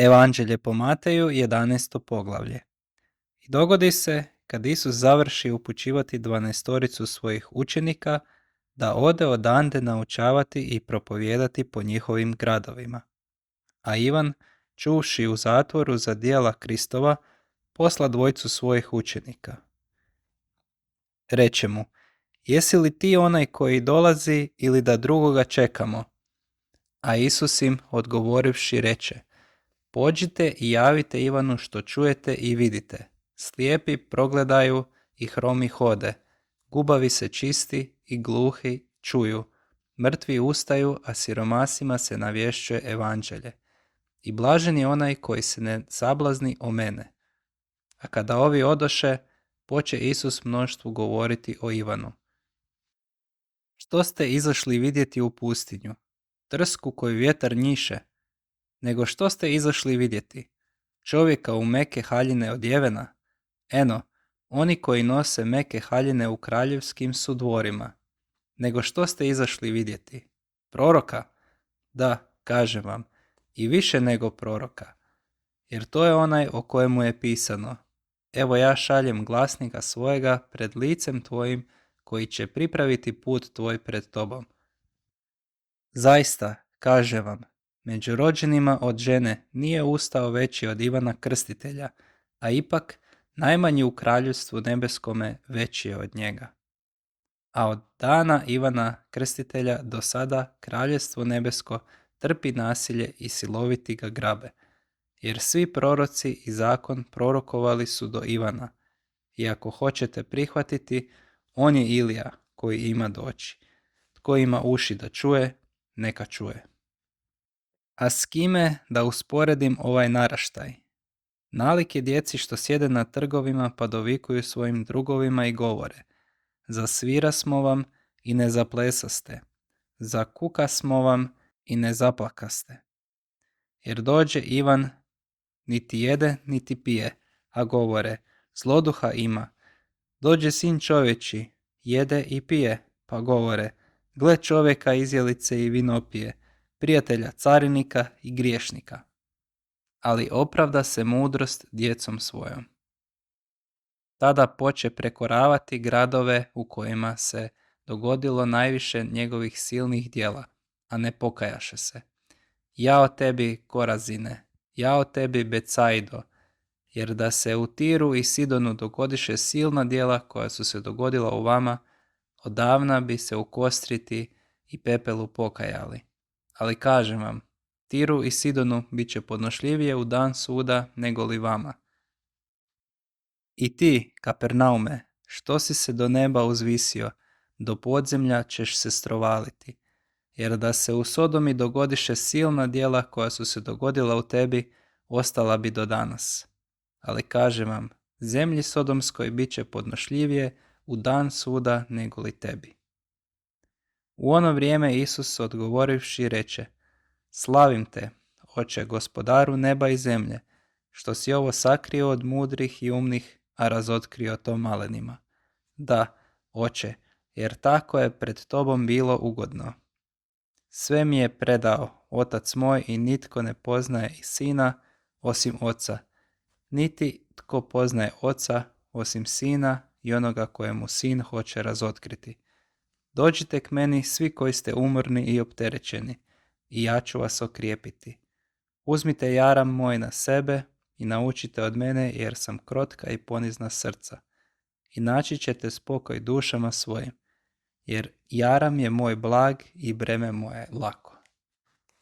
Evanđelje po Mateju, 11. poglavlje. I dogodi se, kad Isus završi upućivati 12 svojih učenika, da ode odande naučavati i propovijedati po njihovim gradovima. A Ivan, čuvši u zatvoru za djela Kristova, posla 2 svojih učenika. Reče mu, jesi li ti onaj koji dolazi ili da drugoga čekamo? A Isus im, odgovorivši, reče, pođite i javite Ivanu što čujete i vidite. Slijepi progledaju i hromi hode, gubavi se čisti i gluhi čuju, mrtvi ustaju, a siromasima se navješćuje evanđelje. I blažen je onaj koji se ne sablazni o mene. A kada ovi odoše, poče Isus mnoštvu govoriti o Ivanu. Što ste izašli vidjeti u pustinju? Trsku koju vjetar njiše? Nego što ste izašli vidjeti? Čovjeka u meke haljine odjevena? Eno, oni koji nose meke haljine u kraljevskim su dvorima. Nego što ste izašli vidjeti? Proroka? Da, kažem vam, i više nego proroka. Jer to je onaj o kojemu je pisano. Evo ja šaljem glasnika svojega pred licem tvojim, koji će pripraviti put tvoj pred tobom. Zaista, kažem vam, među rođenima od žene nije ustao veći od Ivana Krstitelja, a ipak najmanji u kraljevstvu nebeskome veći je od njega. A od dana Ivana Krstitelja do sada kraljevstvo nebesko trpi nasilje i siloviti ga grabe, jer svi proroci i zakon prorokovali su do Ivana. I ako hoćete prihvatiti, on je Ilija koji ima doći. Tko ima uši da čuje, neka čuje. A s kime da usporedim ovaj naraštaj? Nalik je djeci što sjede na trgovima pa dovikuju svojim drugovima i govore, zasvira smo vam i ne zaplesaste, zakuka smo vam i ne zaplakaste. Jer dođe Ivan, niti jede niti pije, a govore, zloduha ima. Dođe sin čovječi, jede i pije, pa govore, gle čovjeka izjelice i vino pije, prijatelja carinika i griješnika. Ali opravda se mudrost djecom svojom. Tada poče prekoravati gradove u kojima se dogodilo najviše njegovih silnih djela, a ne pokajaše se. Jao tebi, Korazine, jao tebi, Becaido, jer da se u Tiru i Sidonu dogodiše silna djela koja su se dogodila u vama, odavna bi se u kostriti i pepelu pokajali. Ali kažem vam, Tiru i Sidonu bit će podnošljivije u dan suda nego li vama. I ti, Kapernaume, što si se do neba uzvisio, do podzemlja ćeš se strovaliti, jer da se u Sodomi dogodiše silna djela koja su se dogodila u tebi, ostala bi do danas. Ali kažem vam, zemlji Sodomskoj bit će podnošljivije u dan suda nego li tebi. U ono vrijeme Isus odgovorivši reče, slavim te, Oče, gospodaru neba i zemlje, što si ovo sakrio od mudrih i umnih, a razotkrio to malenima. Da, Oče, jer tako je pred tobom bilo ugodno. Sve mi je predao Otac moj i nitko ne poznaje i Sina osim Oca, niti tko poznaje Oca osim Sina i onoga kojemu Sin hoće razotkriti. Dođite k meni svi koji ste umorni i opterećeni, i ja ću vas okrijepiti. Uzmite jaram moj na sebe i naučite od mene, jer sam krotka i ponizna srca. I naći ćete spokoj dušama svojim, jer jaram je moj blag i breme moje lako.